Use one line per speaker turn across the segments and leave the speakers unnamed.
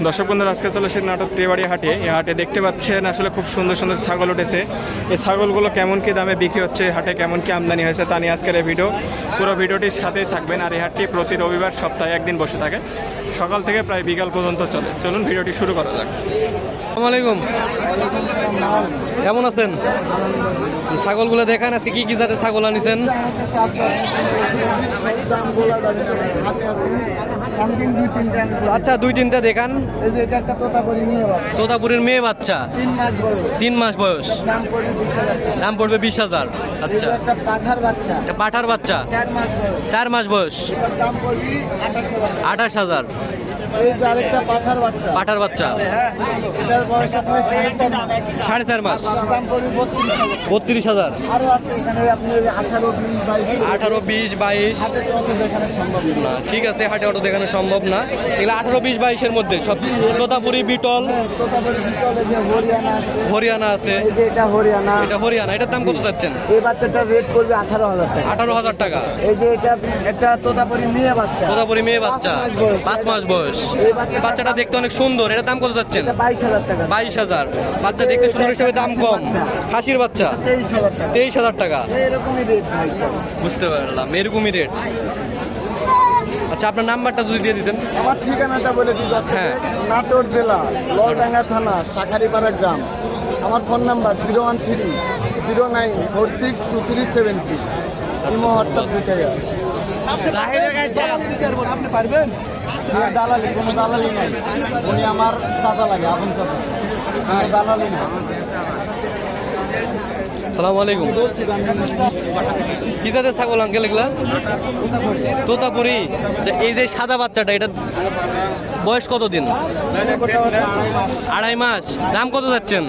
দর্শক বন্ধুরা, আজকে চলে এসেছি নাটোর তেবাড়িয়া হাটে। এই হাটে দেখতে পাচ্ছেন আসলে খুব সুন্দর সুন্দর ছাগল উঠেছে। এই ছাগলগুলো কেমন কি দামে বিক্রি হচ্ছে, হাটে কেমন কি আমদানি হয়েছে তা নিয়ে আজকের এই ভিডিও। পুরো ভিডিওটির সাথেই থাকবেন। আর এই হাটটি প্রতি রবিবার সপ্তাহে একদিন বসে থাকে, সকাল থেকে প্রায় বিকাল পর্যন্ত চলে। চলুন ভিডিওটি শুরু করা যাক।
আসসালামু আলাইকুম, কেমন আছেন? ছাগলগুলো দেখান, আজকে কি কি জাতের ছাগল আনিছেন? আচ্ছা, দুই তিনটা দেখান। তোতাপুরের মেয়ে বাচ্চা, 3 মাস বয়স, দাম পড়বে 20,000। আচ্ছা, পাঠার বাচ্চা 4 মাস বয়স, 28,000। পাঠার বাচ্চা 4.5 মাস, 32,000। 18, 20, 22 না, ঠিক আছে, হাটে অটো দেখানো সম্ভব না। এগুলো 18, 20, 22-এর মধ্যে সব। তোতাপুরি, বিটল, হরিয়ানা আছে। এটা হরিয়ানা। এটার দাম কত চাচ্ছেন?
এই বাচ্চাটার রেট পড়বে 18,000 টাকা।
18,000 টাকা।
এই যে এটা একটা তোতাপুরি মেয়ে বাচ্চা,
5 মাস বয়স।
এই
বাচ্চাটা দেখতে অনেক সুন্দর। এটার দাম কত চাচ্ছেন?
22,000 টাকা।
22,000। বাচ্চা দেখতে সুন্দর হিসেবে দাম কম। খাসির বাচ্চা 23,000 টাকা।
এরকমই রেট ভাই সব।
বুঝতে পারলাম, এরকমই রেট। আচ্ছা, আপনার নাম্বারটা যদি দিয়ে দিতেন।
আমার ঠিকানাটা বলে দিই।
হ্যাঁ।
নাটোর জেলা, ললডাঙ্গা থানা, শাখারিপাড়া গ্রাম। আমার ফোন নাম্বার 01309462376। ইমো হোয়াটসঅ্যাপ দুইটাই আছে। আপনি পারবেন? দালালি, কোনো দালালি নাই। উনি আমার চাচা লাগে, আপন চাচা, দালালি না।
আসসালামু আলাইকুম। কি জাতের ছাগল আঙ্কেল এগুলা? তোতাপুরি। এই যে সাদা বাচ্চাটা, এটা বয়স কত দিন? 2.5 মাস। দাম কত যাচ্ছেন?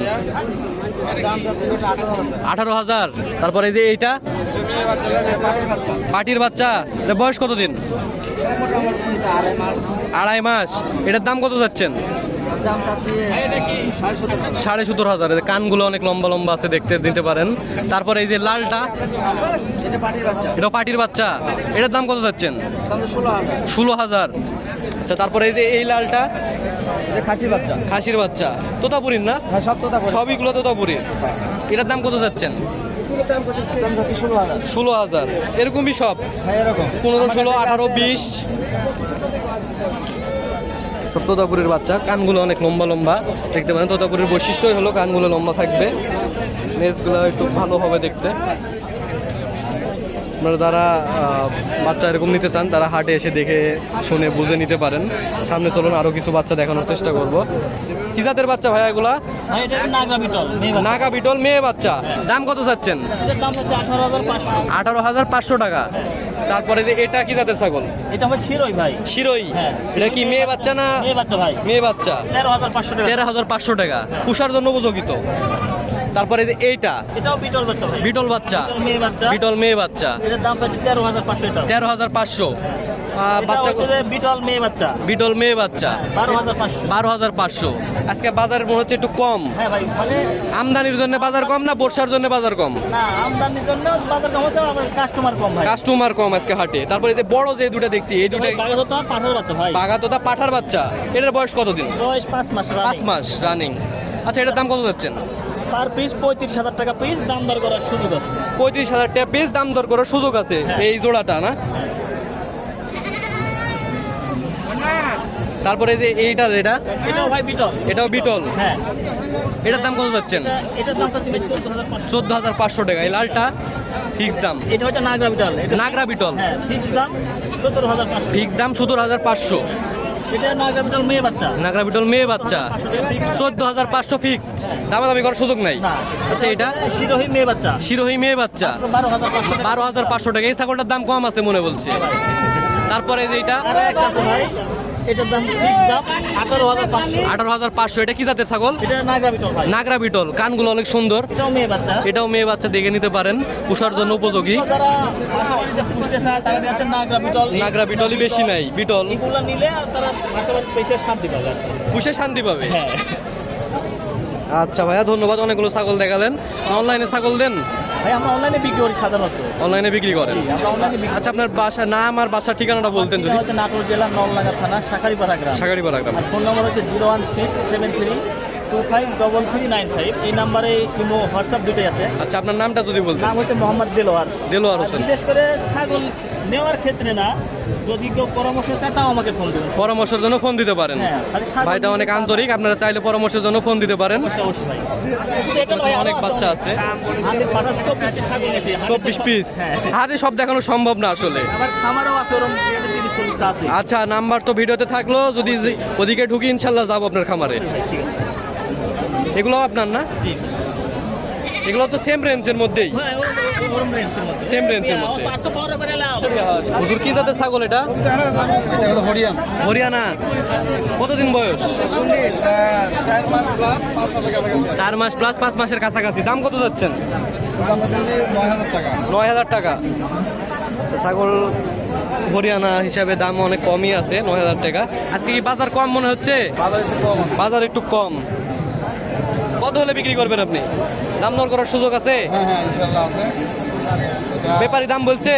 18,000। তারপরে এই যে এইটা পাটির বাচ্চা, এটা বয়স কত দিন? 2.5 মাস। এটার দাম কত যাচ্ছেন? 17,500। কানগুলো অনেক লম্বা লম্বা আছে, দেখতে দিতে পারেন। তারপরে এই যে লালটা, এটা পাটির বাচ্চা। এটার দাম কত যাচ্ছেন? 16,000। আচ্ছা, তারপরে এই যে এই লালটা, খাসির বাচ্চা। তোতাপুরির না? সবইগুলো তোতাপুরির। এটার দাম কত যাচ্ছেন? 16,000। এরকমই সব? 15, 16, 18, 20 সব তোতাপুরের বাচ্চা। কানগুলো অনেক লম্বা লম্বা দেখতে পারেন। তোতাপুরের বৈশিষ্ট্যই হলো কানগুলো লম্বা থাকবে, নেজগুলো একটু ভালো হবে দেখতে। আপনারা যারা বাচ্চা এরকম নিতে চান, তারা হাটে এসে দেখে শুনে বুঝে নিতে পারেন। সামনে চলুন, আরও কিছু বাচ্চা দেখানোর চেষ্টা করব। কি জাতের বাচ্চা ভাইয়া এগুলা? নাগা বিটল মেয়ে বাচ্চা। দাম কত চাচ্ছেন? 18,500 টাকা। তারপরে যে এটা কি জাতের ছাগল?
এটা আমার শিরোই ভাই।
শিরোই। এটা কি মেয়ে বাচ্চা না?
মেয়ে বাচ্চা ভাই।
মেয়ে বাচ্চা।
13,500
টাকা। পুষার জন্য উপযোগিত। তারপরে যে এইটা,
এটাও বিটল বাচ্চা ভাই।
বিটল বাচ্চা,
মেয়ে বাচ্চা।
বিটল মেয়ে বাচ্চা।
এটার দাম পাচ্ছি 13,500 টাকা।
13,500। বাচ্চা
বিটল মেয়ে বাচ্চা।
বিটল মেয়ে বাচ্চা
12,500।
12,500। আজকে বাজারের মনে হচ্ছে একটু কম।
হ্যাঁ ভাই, মানে
আমদানির জন্য বাজার কম না বর্ষার জন্য বাজার কম?
না, আমদানির জন্য বাজার কম হচ্ছে, আবার কাস্টমার কম ভাই।
কাস্টমার কম আজকে হাটে। তারপরে যে বড় যে দুটো দেখছি, এই দুটো
বাগাতোতা পাঠার বাচ্চা ভাই।
বাগাতোতা পাঠার বাচ্চা। এটার বয়স কতদিন?
বয়স 5 মাস।
5 মাস রানিং। আচ্ছা, এটার দাম কত যাচ্ছেন?
পার পিস 35,000 টাকা পিস, দাম দর করার সুযোগ আছে।
35,000 টাকা পিস, দাম দর করার সুযোগ আছে এই জোড়াটা না? তারপরে যে এইটা, যেটা
এটাও ভাই বিটল।
এটাও বিটল।
হ্যাঁ।
এটার দাম কত যাচ্ছেন?
এটার দাম চাচ্ছি 14,500।
14,500 টাকা। এই লালটা ফিক্স দাম?
এটা হচ্ছে নাগরা বিটল।
নাগরা বিটল।
হ্যাঁ, ফিক্স দাম 17,500।
ফিক্স দাম 17,500।
এটা নাগরা বিটল মেয়ে বাচ্চা।
নাগরা বিটল মেয়ে বাচ্চা 14,500 ফিক্সড। দামাদামি করার সুযোগ নাই। আচ্ছা, এটা
শিরোহী মেয়ে বাচ্চা।
শিরোহী মেয়ে বাচ্চা
12,500
টাকা। এই ছাগলটার দাম কম আছে মনে বলছে। তারপরে যে এটা,
আর একটা আছে ভাই, এটার দাম ফিক্স দাম 18,500।
18,500। এটা কি জাতের ছাগল?
এটা নাগরা বিটল ভাই।
নাগরা বিটল। কানগুলো অনেক সুন্দর।
এটাও মেয়ে বাচ্চা।
এটাও মেয়ে বাচ্চা, দেখে নিতে পারেন, পুষার জন্য উপযোগী।
যারা বাসাবাড়িতে পুষতে চায় তারা হচ্ছে নাগরা বিটল।
নাগরা বিটলই বেশি নাই, বিটল
এগুলো নিলে তারা বাসাবাড়িতে বেশি শান্তি পাবে।
পুষে শান্তি পাবে।
হ্যাঁ।
আচ্ছা ভাইয়া, ধন্যবাদ, অনেকগুলো ছাগল দেখালেন। অনলাইনে ছাগল দেন?
ভাই আমরা অনলাইনে বিক্রি করি সাধারণত।
অনলাইনে বিক্রি করেন?
আমরা অনলাইনে বিক্রি
আচ্ছা, আপনার বাসা নাম আর বাসার ঠিকানাটা বলতেন যদি।
হচ্ছে নাটোর জেলা নলডাঙ্গা থানা শাকারিপাড়া গ্রাম।
সাগারিপাড়া গ্রাম।
আর ফোন নম্বর হচ্ছে 01673253395। এই নাম্বারে ইমো হোয়াটসঅ্যাপ দুটোই আছে।
আচ্ছা, আপনার নামটা যদি বলতেন।
নাম হচ্ছে মোহাম্মদ দেলোয়ার।
দেলোয়ার
আর
হোসেন।
বিশেষ করে ছাগল নেওয়ার ক্ষেত্রে না, যদি কেউ পরামর্শ চায় তাও আমাকে ফোন দেবেন।
পরামর্শের জন্য ফোন দিতে পারেন।
হ্যাঁ, খালি ছাগল
ভাইটা অনেক আন্তরিক, আপনারা চাইলে পরামর্শের জন্য ফোন দিতে পারেন।
অবশ্যই, অবশ্যই ভাই। শুধু এটা নয়,
অনেক
আরো
বাচ্চা আছে।
আমাদের 25 ছাগল আছে।
24 পিস।
হ্যাঁ।
হাতে সব দেখানো সম্ভব না আসলে।
আবার খামারও আছে, ওরকম 30-40টা আছে।
আচ্ছা, নাম্বার তো ভিডিওতে থাকলো, যদি ওদিকে ঢুকি ইনশাল্লাহ যাবো আপনার খামারে।
ঠিক আছে।
এগুলো আপনার না?
জি।
এগুলো তো সেম রেঞ্জের মধ্যেই।
হ্যাঁ, ওরম রেঞ্জের মধ্যে।
Same range এর মধ্যে।
পাট তো বড় করে লাও।
হুজুর, কি জাতের ছাগল এটা? হরিয়ানা। কতদিন বয়স? 4 মাস প্লাস, 5 মাসের কাছাকাছি। দাম কত যাচ্ছেন? 9,000 টাকা। ছাগল হরিয়ানা হিসাবে দাম অনেক কমই আছে, 9,000 টাকা। আজকে কি বাজার কম মনে হচ্ছে? বাজার একটু কম। কত হলে বিক্রি করবেন আপনি? দাম দর করার সুযোগ আছে? ব্যাপারী দাম বলছে?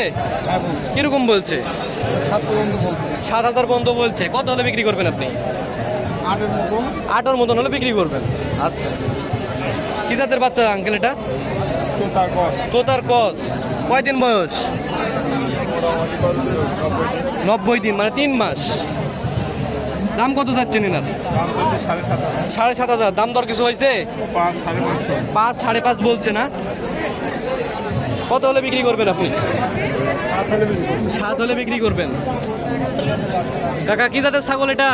কিরকম বলছে? 7,000 পর্যন্ত বলছে। কত হলে বিক্রি করবেন আপনি? 8-এর মতন হলে বিক্রি করবেন। আচ্ছা, কি জাতের বাচ্চা আঙ্কেল এটা? তোতার কস। কয়দিন বয়স? 90 দিন, মানে 3 মাস। দাম কত যাচ্ছেন এনার? 7,500। দাম দর কিছু হয়েছে? 5-5.5 বলছে না? কত হলে বিক্রি করবেন আপনি? 7 হলে বিক্রি করবেন। কাকা, কি জাতের ছাগল এটা?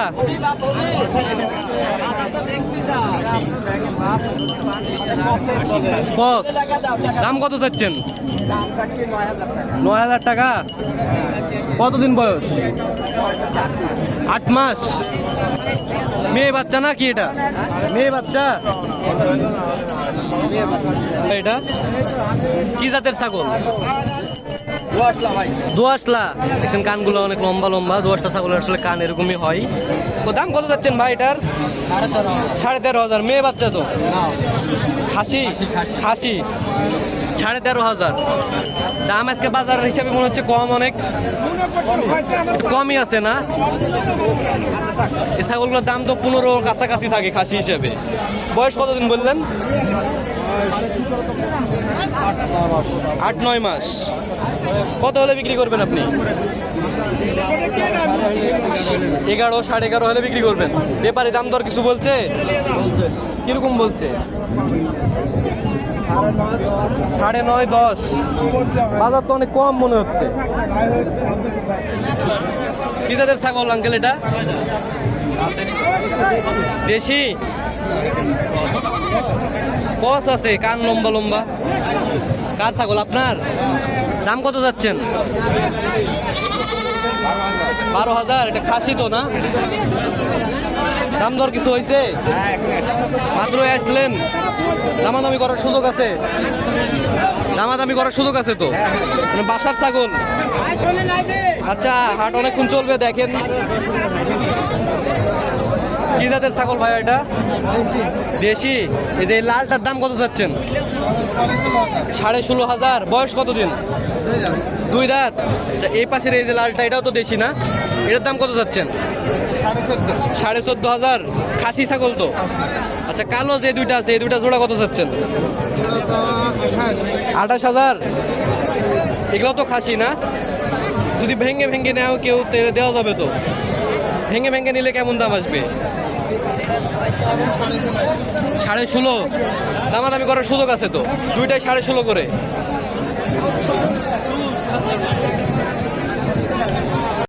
কস। দাম কত চাচ্ছেন? 9,000 টাকা। কতদিন বয়স? 8 মাস। মেয়ে বাচ্চা না কি এটা? মেয়ে বাচ্চা। এটা কি জাতের ছাগল? দোআঁশলা। দেখছেন কানগুলো অনেক লম্বা লম্বা। দোআঁশলা ছাগলের আসলে কান এরকমই হয়। তো দাম কত যাচ্ছেন ভাই এটার? 13,500। মেয়ে বাচ্চা তো? খাসি। খাসি। 13,500। দাম আজকে বাজার হিসাবে মনে হচ্ছে কম, অনেক কমই আছে না? এই ছাগলগুলোর দাম তো 15 কাছাকাছি থাকে খাসি হিসাবে। বয়স কতদিন বললেন? 8-9 মাস। কত হলে বিক্রি করবেন আপনি? 11, 11.5 হলে বিক্রি করবেন। ব্যাপারী দাম দর কিছু বলছে? কিরকম বলছে? 9.5, 10। বাজার তো অনেক কম মনে হচ্ছে। কি জাতের ছাগল আঙ্কেল এটা? দেশি। কস আছে, কান লম্বা লম্বা। কার ছাগল আপনার? দাম কত যাচ্ছেন? 12,000। এটা খাসি তো না? দাম দর কিছু হয়েছে? মাত্রই আসলেন। দামাদামি করার সুযোগ আছে? দামাদামি করার সুযোগ আছে তো? মানে বাসার ছাগল। আচ্ছা, হাট অনেকক্ষণ চলবে। দেখেন কি জাতের ছাগল ভাই এটা? দেশি। এই যে লালটার দাম কত চাচ্ছেন? 16,500। বয়স কতদিন? 2 দাঁত। আচ্ছা, এই পাশের এই যে লালটা, এটাও তো দেশি না? এটার দাম কত চাচ্ছেন? 14,500। খাসি ছাগল তো? আচ্ছা, কালো যে দুইটা আছে, এই দুইটা জোড়া কত চাচ্ছেন? 28,000। এগুলো তো খাসি না? যদি ভেঙে ভেঙে নেও কেউ দেওয়া যাবে তো? ভেঙে ভেঙে নিলে কেমন দাম আসবে? 16,500। দামাদামি করার সুযোগ আছে তো? দুইটাই 16,500 করে।